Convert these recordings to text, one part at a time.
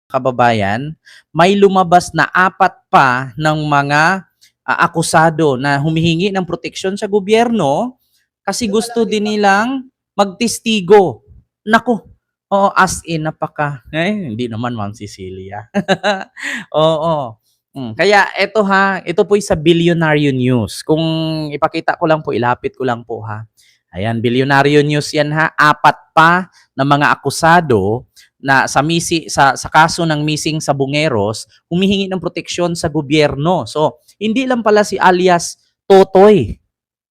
kababayan, may lumabas na 4 pa ng mga akusado na humihingi ng proteksyon sa gobyerno kasi gusto din nilang magtestigo. Naku, oo, as in hindi naman Ma'am Cecilia. Oo. Kaya ito po'y sa Bilyonaryo News. Kung ipakita ko lang po, ilapit ko lang po ha. Ayan, Bilyonaryo News yan ha. 4 pa na mga akusado na sa kaso ng missing sa Bungeros, humihingi ng proteksyon sa gobyerno. So, hindi lang pala si alias Totoy.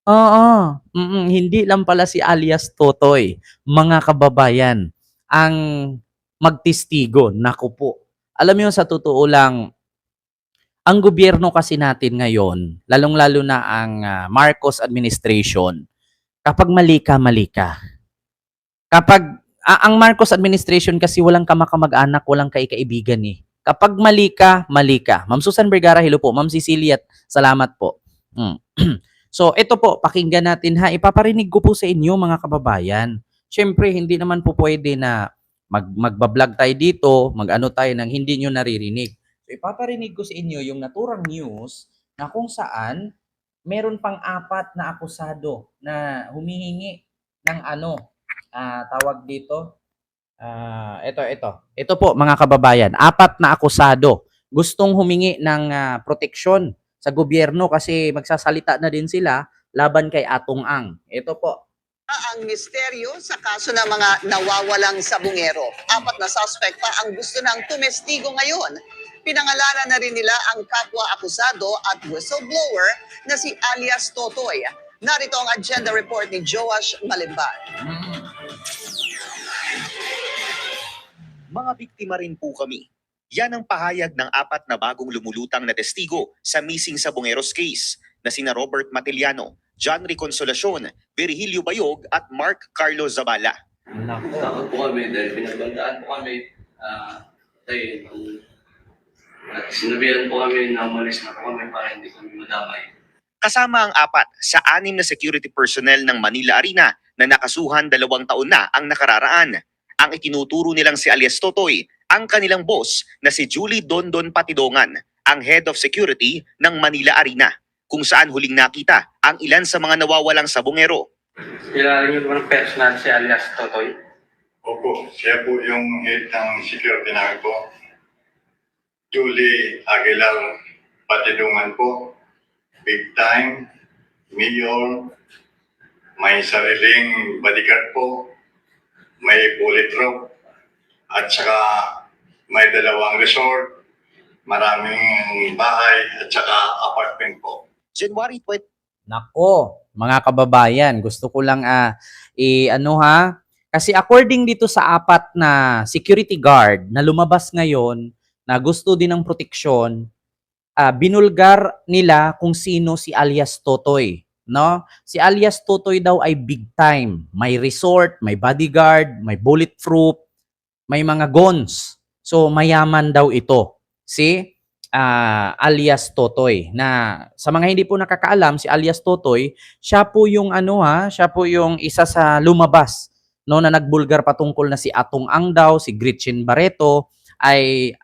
Oo. Hindi lang pala si alias Totoy, mga kababayan, ang magtestigo. Naku po. Alam mo, sa totoo lang, ang gobyerno kasi natin ngayon, lalong-lalo na ang Marcos administration, kapag mali ka, mali ka. Kapag ang Marcos administration kasi walang kamag-anak, walang kaibigan eh. Kapag mali ka, mali ka. Ma'am Susan Vergara, hello po. Ma'am Cecilia, salamat po. So, ito po, pakinggan natin ha. Ipaparinig ko po sa inyo mga kababayan. Siyempre, hindi naman po pwede na magbablog tayo dito, mag-ano tayo nang hindi nyo naririnig. So, ipaparinig ko sa inyo yung naturang news na kung saan meron pang 4 na akusado na humihingi ng tawag dito. Ito po mga kababayan, 4 na akusado gustong humingi ng proteksyon sa gobyerno kasi magsasalita na din sila laban kay Atong Ang. Ito po. Ang misteryo sa kaso ng mga nawawalang sabungero. 4 na suspect pa ang gusto ng tumestigo ngayon. Pinangalanan na rin nila ang kapwa-akusado at whistleblower na si alias Totoy. Narito ang agenda report ni Joash Malimban. Mga biktima rin po kami. Yan ang pahayag ng 4 na bagong lumulutang na testigo sa missing sa Bungeros case na sina Robert Matiliano, John Reconsolacion, Virgilio Bayog at Mark Carlo Zabala. Takot po kami dahil pinagbandaan po kami sinabihan po kami na umalis na po kami para hindi kami madamay. Kasama ang 4 sa 6 na security personnel ng Manila Arena na nakasuhan 2 taon na ang nakararaan. Ang itinuturo nilang si alias Totoy, ang kanilang boss na si Julie Dondon Patidongan, ang head of security ng Manila Arena, kung saan huling nakita ang ilan sa mga nawawalang sabungero. Kilala niyo naman personal si alias Totoy? Opo, siya po yung head ng security namin po. Julie Aguilar Patidungan po. Big time, mayor, may sariling bodyguard po, may bullet drop, at saka may 2 resort, maraming bahay, at saka apartment po. January 20. Nako, mga kababayan, gusto ko lang kasi according dito sa 4 na security guard na lumabas ngayon na gusto din ng proteksyon, binulgar nila kung sino si alias Totoy, no? Si alias Totoy daw ay big time, may resort, may bodyguard, may bulletproof, may mga guns. So mayaman daw ito. Si alias Totoy. Na sa mga hindi po nakakaalam, si alias Totoy, siya po yung siya po yung isa sa lumabas no na nagbulgar patungkol na si Atong Ang daw, si Gretchen Barreto ay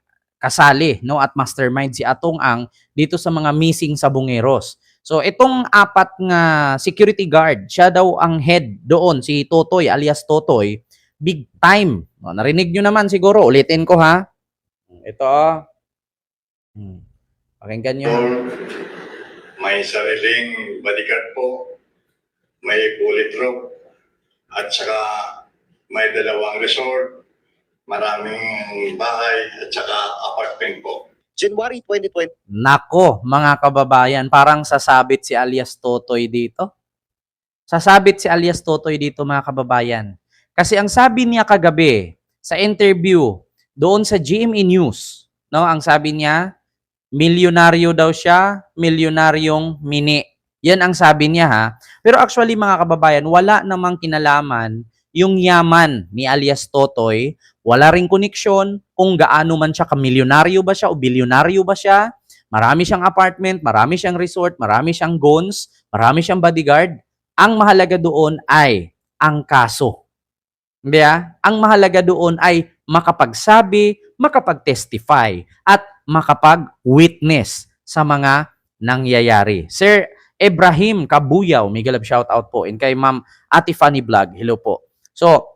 kasali no at mastermind si Atong Ang dito sa mga missing sa Bungeros. So itong 4 nga security guard, siya daw ang head doon, si Totoy alias Totoy, big time. O, narinig nyo naman siguro, ulitin ko ha. Ito. Pakinggan nyo. May sariling bodyguard po, may bullet drop, at saka may 2 resort, maraming bahay, at saka apartment po. January 2020. Nako, mga kababayan, parang sasabit si alias Totoy dito. Sasabit si alias Totoy dito, mga kababayan. Kasi ang sabi niya kagabi sa interview doon sa GMA News, no, ang sabi niya, milyonaryo daw siya, milyonaryong mini. Yan ang sabi niya ha. Pero actually mga kababayan, wala namang kinalaman yung yaman ni alias Totoy. Wala ring koneksyon kung gaano man siya, kamilyonaryo ba siya o bilyonaryo ba siya. Marami siyang apartment, marami siyang resort, marami siyang guns, marami siyang bodyguard. Ang mahalaga doon ay ang kaso. Ang mahalaga doon ay makapagsabi, makapag-testify, at makapag-witness sa mga nangyayari. Sir Ibrahim Kabuyaw, may galab shoutout po. And kay Ma'am Ate Fanny Vlog, hello po. So,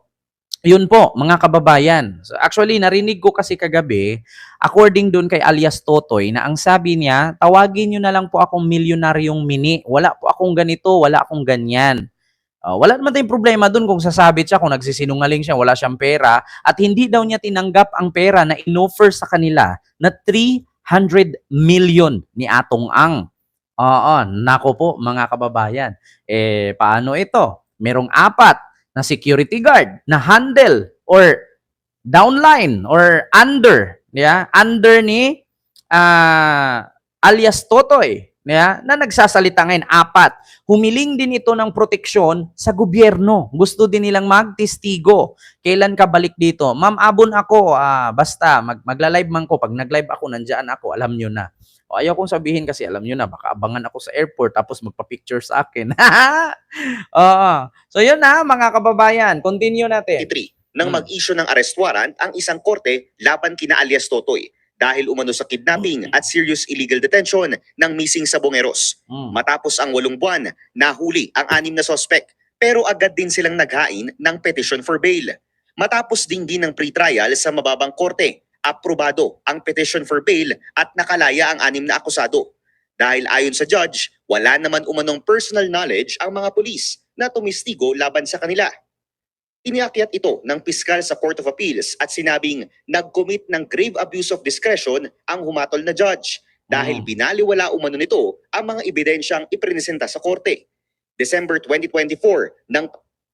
yun po, mga kababayan. So, actually, narinig ko kasi kagabi, according dun kay alias Totoy, na ang sabi niya, tawagin nyo na lang po akong milyonaryong mini. Wala po akong ganito, wala akong ganyan. Wala naman tayong problema dun kung sasabit siya, kung nagsisinungaling siya, wala siyang pera, at hindi daw niya tinanggap ang pera na inoffer sa kanila na 300 million ni Atong Ang. Oo, nako po mga kababayan. Paano ito? Merong 4 na security guard na handle or downline or under, under ni alias Totoy, na nagsasalita ngayon 4. Humiling din ito ng proteksyon sa gobyerno. Gusto din nilang magtestigo. Kailan ka balik dito? Ma'am, abon ako. Basta, magla-live man ko. Pag nag-live ako, nandiyan ako. Alam nyo na. Ayaw kong sabihin kasi alam nyo na, baka abangan ako sa airport tapos magpa-picture sa akin. Oo. So yun na, mga kababayan. Continue natin. 23 nang mag-issue ng arrest warrant ang isang korte laban kina alias Totoy dahil umano sa kidnapping at serious illegal detention ng missing Sabongeros. Matapos ang 8 buwan, nahuli ang 6 na sospek pero agad din silang naghain ng petition for bail. Matapos din ng pre-trial sa mababang korte, aprobado ang petition for bail at nakalaya ang 6 na akusado. Dahil ayon sa judge, wala naman umanong personal knowledge ang mga pulis na tumistigo laban sa kanila. Iniakyat ito ng piskal sa Court of Appeals at sinabing nag-commit ng grave abuse of discretion ang humatol na judge dahil binaliwala umano nito ang mga ebidensyang ipresenta sa korte. December 2024 ng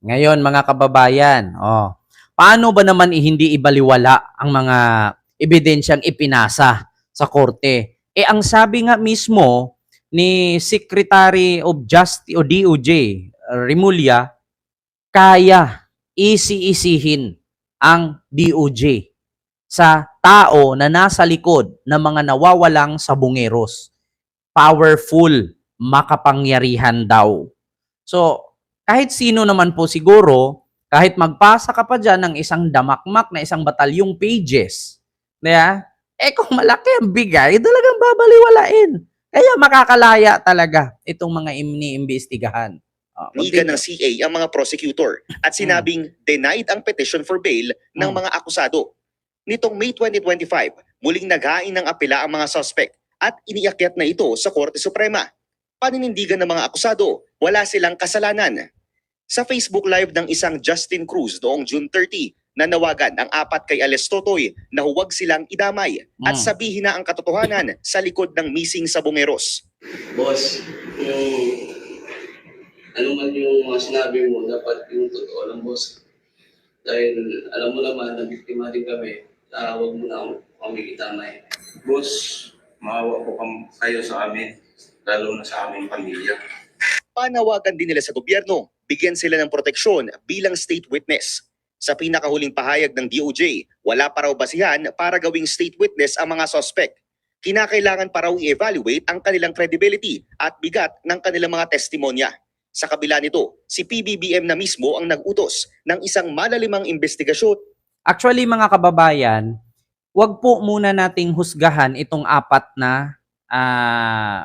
Ngayon mga kababayan, paano ba naman hindi ibaliwala ang mga ebidensyang ipinasa sa korte? Ang sabi nga mismo ni Secretary of Justice o DOJ, Remulla, kaya isi-isihin ang DOJ sa tao na nasa likod ng mga nawawalang sabongeros. Powerful, makapangyarihan daw. So, kahit sino naman po siguro, kahit magpasa ka pa dyan ng isang damakmak na isang batalyong pages, kung malaki ang bigay, talagang babaliwalain. Kaya makakalaya talaga itong mga iniimbestigahan. Nigan ng CA ang mga prosecutor at sinabing denied ang petition for bail ng mga akusado. Nitong May 2025, muling naghain ng apela ang mga suspect at iniakyat na ito sa Korte Suprema. Paninindigan ng mga akusado, wala silang kasalanan. Sa Facebook Live ng isang Justin Cruz noong June 30, nanawagan ang 4 kay alias Totoy na huwag silang idamay at sabihin na ang katotohanan sa likod ng missing Sabongeros. Boss, ano man yung mga sinabi mo, dapat yung totoo lang, boss. Dahil alam mo naman na biktima din kami, huwag mo na kami itamay. Boss, maawa po kayo sa amin, lalo na sa aming pamilya. Panawagan din nila sa gobyerno, bigyan sila ng proteksyon bilang state witness. Sa pinakahuling pahayag ng DOJ, wala pa raw basihan para gawing state witness ang mga suspect. Kinakailangan pa raw i-evaluate ang kanilang credibility at bigat ng kanilang mga testimonya. Sa kabila nito, si PBBM na mismo ang nag-utos ng isang malalimang investigasyon. Actually mga kababayan, wag po muna nating husgahan itong 4 na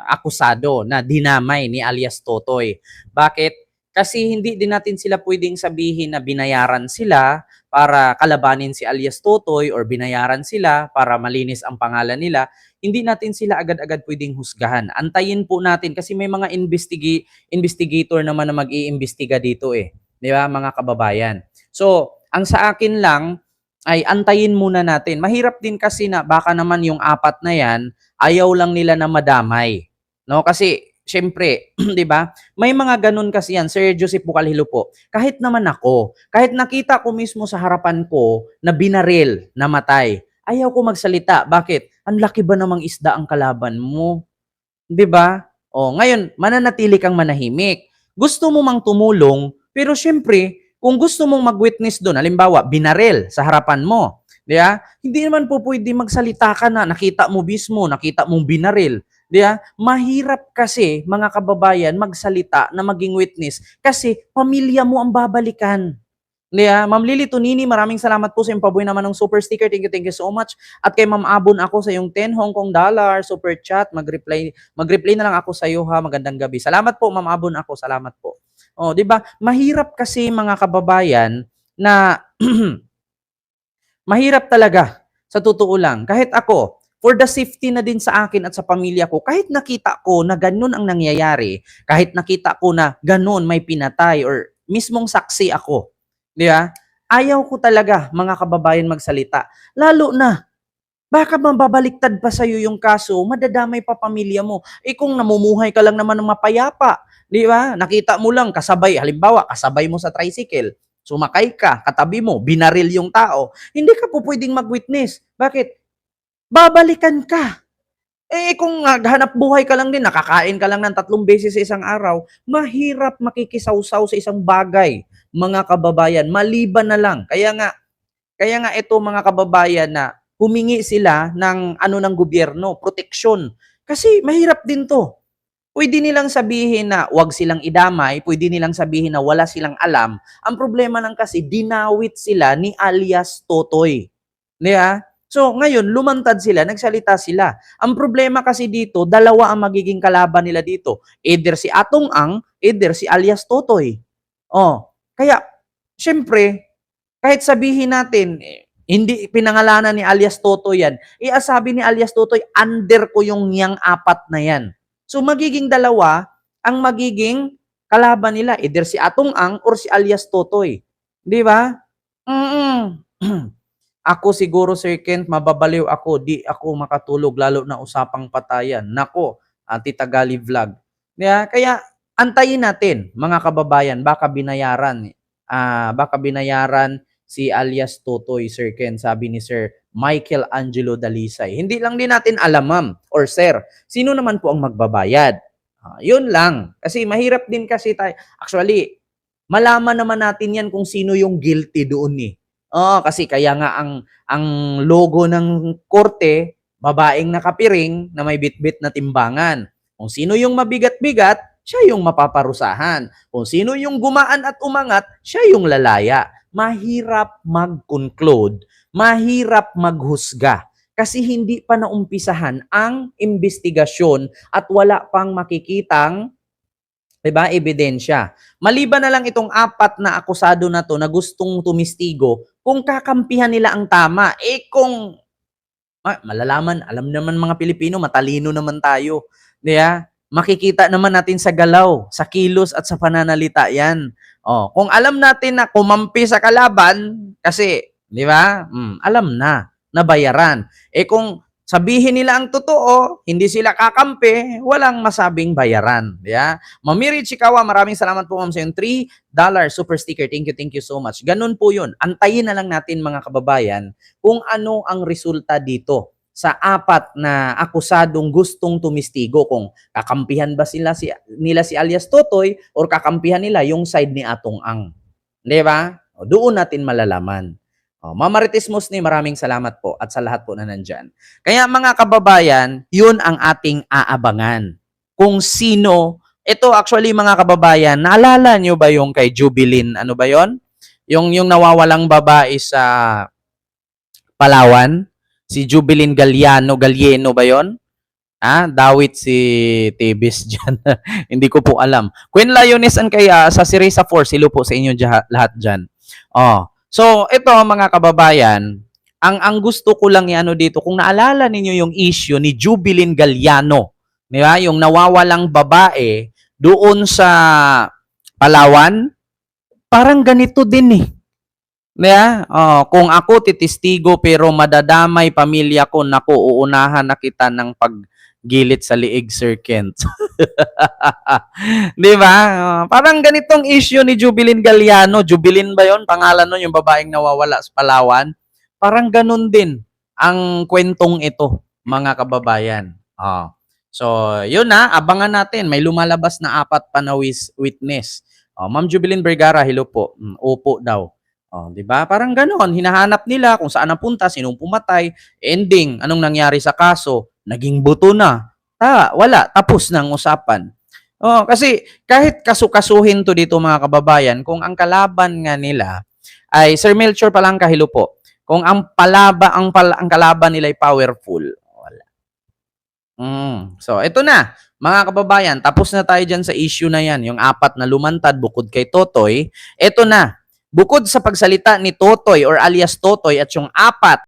akusado na dinamay ni alias Totoy. Bakit? Kasi hindi din natin sila pwedeng sabihin na binayaran sila para kalabanin si alias Totoy or binayaran sila para malinis ang pangalan nila. Hindi natin sila agad-agad pwedeng husgahan. Antayin po natin kasi may mga investigator naman na mag-iimbestiga dito Di ba mga kababayan? So, ang sa akin lang ay antayin muna natin. Mahirap din kasi na baka naman yung 4 na yan, ayaw lang nila na madamay. No? Kasi, syempre, di ba? May mga ganun kasi yan. Sir Joseph Bukalhilo po. Kahit naman ako, kahit nakita ko mismo sa harapan ko na binaril, namatay, ayaw ko magsalita. Bakit? Ang laki ba namang isda ang kalaban mo? 'Di ba? Ngayon, mananatili kang manahimik. Gusto mo mang tumulong, pero syempre, kung gusto mong mag-witness doon, halimbawa, binaril sa harapan mo, 'di ba? Hindi naman po pwede magsalita ka na nakita mo mismo, nakita mong binaril, 'di ba? Mahirap kasi mga kababayan magsalita na maging witness kasi pamilya mo ang babalikan. Ma'am Lily Tunini, maraming salamat po sa iyong pabuhay naman ng super sticker. Thank you so much. At kay Ma'am Abon ako sa iyong 10 Hong Kong dollar super chat. Mag-reply na lang ako sa iyo ha. Magandang gabi. Salamat po Ma'am Abon ako. Salamat po. Oh, 'di ba? Mahirap kasi mga kababayan na mahirap talaga sa totoo lang. Kahit ako, for the safety na din sa akin at sa pamilya ko, kahit nakita ko na ganun ang nangyayari, kahit nakita ko na ganun may pinatay or mismong saksi ako, di ba? Ayaw ko talaga, mga kababayan, magsalita. Lalo na, baka mababaliktad pa sa'yo yung kaso, madadamay pa pamilya mo. Kung namumuhay ka lang naman ng mapayapa, di ba? Nakita mo lang, kasabay, halimbawa, kasabay mo sa tricycle, sumakay ka, katabi mo, binaril yung tao, hindi ka po pwedeng mag-witness. Bakit? Babalikan ka. Kung hanap buhay ka lang din, nakakain ka lang ng 3 beses sa isang araw, mahirap makikisawsaw sa isang bagay, mga kababayan, maliban na lang. Kaya nga ito mga kababayan na humingi sila ng ng gobyerno, proteksyon. Kasi mahirap din to. Pwede nilang sabihin na wag silang idamay, pwede nilang sabihin na wala silang alam. Ang problema lang kasi, dinawit sila ni alias Totoy. Di ba? So, ngayon, lumantad sila, nagsalita sila. Ang problema kasi dito, dalawa ang magiging kalaban nila dito. Either si Atong Ang, either si alias Totoy. Kaya, syempre, kahit sabihin natin, hindi pinangalanan ni alias Totoy yan, sabi ni alias Totoy, under ko yung niyang 4 na yan. So, magiging dalawa ang magiging kalaban nila. Either si Atong Ang or si alias Totoy. Di ba? Ako siguro, Sir Kent, mababaliw ako. Di ako makatulog, lalo na usapang patayan. Nako, Tita Gali Vlog. Kaya, antayin natin, mga kababayan, baka binayaran si alias Totoy, Sir Ken, sabi ni Sir Michael Angelo Dalisay. Hindi lang din natin alam, ma'am, or sir, sino naman po ang magbabayad. Yun lang. Kasi mahirap din kasi tayo. Actually, malaman naman natin yan kung sino yung guilty doon eh. Kasi kaya nga ang logo ng korte, babaeng nakapiring na may bitbit na timbangan. Kung sino yung mabigat-bigat, siya yung mapaparusahan. Kung sino yung gumaan at umangat, siya yung lalaya. Mahirap mag-conclude, mahirap maghusga. Kasi hindi pa naumpisahan ang investigasyon at wala pang makikitang, diba, ebidensya. Maliban na lang itong 4 na akusado na to na gustong tumistigo, kung kakampihan nila ang tama, kung malalaman, alam naman mga Pilipino, matalino naman tayo. Diba? Makikita naman natin sa galaw, sa kilos at sa pananalita yan. Kung alam natin na kumampi sa kalaban, kasi, di ba? Alam na, nabayaran. Kung sabihin nila ang totoo, hindi sila kakampi, walang masabing bayaran. Yeah? Mamiri Chikawa, maraming salamat po ma'am sa yung $3 super sticker. Thank you so much. Ganun po yun. Antayin na lang natin mga kababayan kung ano ang resulta dito sa 4 na akusadong gustong tumistigo, kung kakampihan ba nila si alias Totoy or kakampihan nila yung side ni Atong Ang. Di ba? Doon natin malalaman. Mama Marites Musni, maraming salamat po at sa lahat po na nandyan. Kaya mga kababayan, yun ang ating aabangan. Kung sino, ito actually mga kababayan, naalala nyo ba yung kay Jubilin, ano ba yon? Yung nawawalang babae sa Palawan? Si Jubilin Gallieno ba yon? Dawit si Tibis dyan. Hindi ko po alam. Queen Lioness and kaya sa Sirisa Force, silo po sa inyo lahat dyan. So, ito mga kababayan, ang gusto ko lang dito, kung naalala ninyo yung issue ni Jubilin Galliano, di ba? Yung nawawalang babae doon sa Palawan, parang ganito din eh. Di ba? Kung ako titistigo pero madadamay pamilya ko, naku, uunahan na kita ng paggilit sa liig, Sir Kent. Di ba? Parang ganitong issue ni Jubilin Galliano. Jubilin ba yon? Pangalan nun, yung babaeng nawawala sa Palawan. Parang ganun din ang kwentong ito, mga kababayan. So, yun na, abangan natin. May lumalabas na 4 pa na witness. Ma'am Jubilin Vergara, hello po. Opo daw. Di ba? Parang ganoon, hinahanap nila kung saan napunta, sinong pumatay, ending, anong nangyari sa kaso, naging buto na. Wala, tapos na ang usapan. Kasi kahit kasukasuhin to dito mga kababayan, kung ang kalaban nga nila ay Sir Melchor Palangka, hello po. Kung ang ang kalaban nila ay powerful, wala. So, ito na, mga kababayan, tapos na tayo dyan sa issue na yan, yung 4 na lumantad bukod kay Totoy. Ito na, bukod sa pagsalita ni Totoy or alias Totoy at yung 4